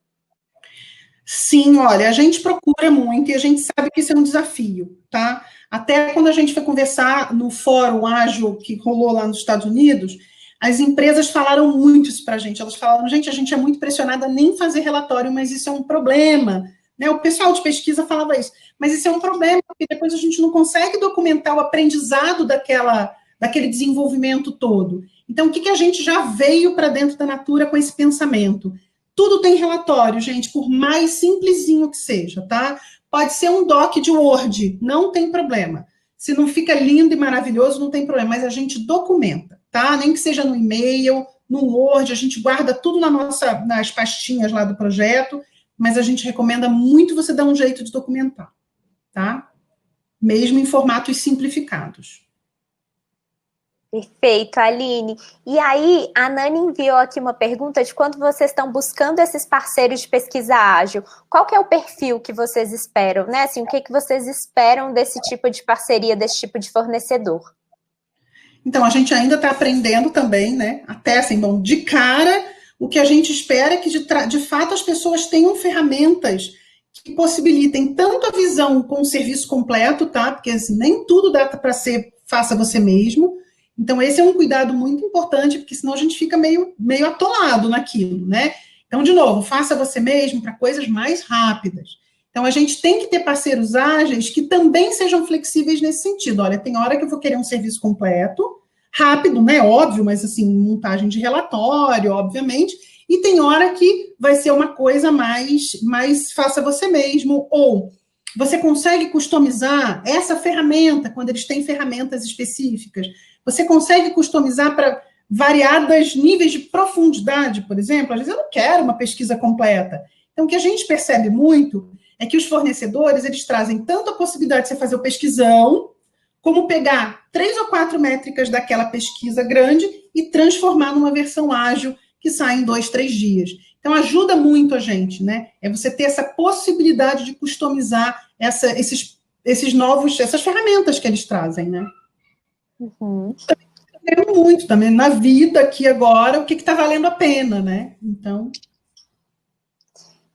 Sim, olha, a gente procura muito e a gente sabe que isso é um desafio, tá? Até quando a gente foi conversar no fórum ágil que rolou lá nos Estados Unidos, as empresas falaram muito isso para a gente. Elas falaram, gente, a gente é muito pressionada a nem fazer relatório, mas isso é um problema. Né? O pessoal de pesquisa falava isso, mas isso é um problema, porque depois a gente não consegue documentar o aprendizado daquele desenvolvimento todo. Então, o que a gente já veio para dentro da Natura com esse pensamento? Tudo tem relatório, gente, por mais simplesinho que seja, tá? Pode ser um doc de Word, não tem problema. Se não fica lindo e maravilhoso, não tem problema, mas a gente documenta, tá? Nem que seja no e-mail, no Word, a gente guarda tudo nas pastinhas lá do projeto, mas a gente recomenda muito você dar um jeito de documentar, tá? Mesmo em formatos simplificados. Perfeito, Aline. E aí, a Nani enviou aqui uma pergunta de quando vocês estão buscando esses parceiros de pesquisa ágil, qual que é o perfil que vocês esperam, né? Assim, o que vocês esperam desse tipo de parceria, desse tipo de fornecedor? Então, a gente ainda está aprendendo também, né? Até assim, bom, de cara, o que a gente espera é que, de fato, as pessoas tenham ferramentas que possibilitem tanto a visão com o serviço completo, tá? Porque assim, nem tudo dá para ser faça você mesmo. Então, esse é um cuidado muito importante, porque senão a gente fica meio atolado naquilo, né? Então, de novo, faça você mesmo para coisas mais rápidas. Então, a gente tem que ter parceiros ágeis que também sejam flexíveis nesse sentido. Olha, tem hora que eu vou querer um serviço completo, rápido, né? Óbvio, mas assim, montagem de relatório, obviamente. E tem hora que vai ser uma coisa mais faça você mesmo, ou você consegue customizar essa ferramenta, quando eles têm ferramentas específicas, você consegue customizar para variados níveis de profundidade, por exemplo. Às vezes eu não quero uma pesquisa completa. Então, o que a gente percebe muito é que os fornecedores, eles trazem tanto a possibilidade de você fazer o pesquisão, como pegar 3 ou 4 métricas daquela pesquisa grande e transformar numa versão ágil que sai em 2, 3 dias. Então, ajuda muito a gente, né? É você ter essa possibilidade de customizar esses essas ferramentas que eles trazem, né? Uhum. Aprendendo muito também na vida aqui agora, o que está valendo a pena, né? Então.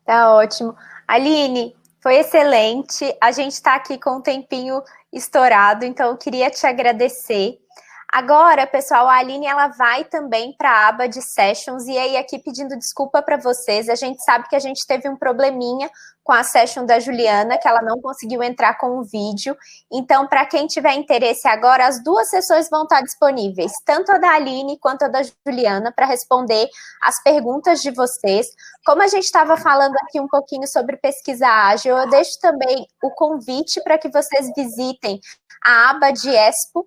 Tá ótimo. Aline, foi excelente. A gente está aqui com um tempinho estourado, então eu queria te agradecer. Agora, pessoal, a Aline ela vai também para a aba de sessions e aí aqui pedindo desculpa para vocês. A gente sabe que a gente teve um probleminha com a session da Juliana, que ela não conseguiu entrar com o vídeo. Então, para quem tiver interesse agora, as duas sessões vão estar disponíveis, tanto a da Aline quanto a da Juliana, para responder as perguntas de vocês. Como a gente estava falando aqui um pouquinho sobre pesquisa ágil, eu deixo também o convite para que vocês visitem a aba de Expo.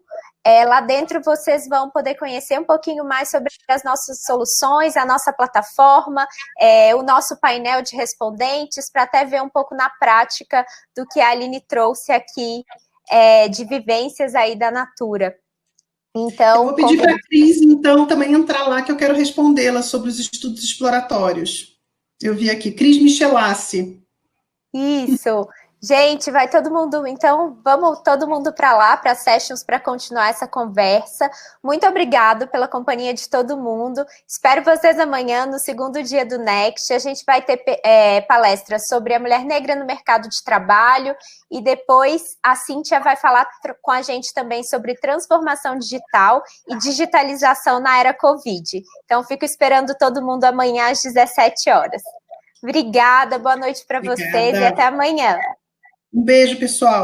Lá dentro vocês vão poder conhecer um pouquinho mais sobre as nossas soluções, a nossa plataforma, o nosso painel de respondentes, para até ver um pouco na prática do que a Aline trouxe aqui de vivências aí da Natura. Então, eu vou pedir para a Cris, então, também entrar lá, que eu quero respondê-la sobre os estudos exploratórios. Eu vi aqui, Cris Michelassi. Isso. Gente, vai todo mundo, então vamos todo mundo para lá, para Sessions, para continuar essa conversa. Muito obrigado pela companhia de todo mundo. Espero vocês amanhã, no segundo dia do Next. A gente vai ter palestras sobre a mulher negra no mercado de trabalho e depois a Cíntia vai falar com a gente também sobre transformação digital e digitalização na era Covid. Então, fico esperando todo mundo amanhã às 17 horas. Obrigada, boa noite para vocês e até amanhã. Um beijo, pessoal.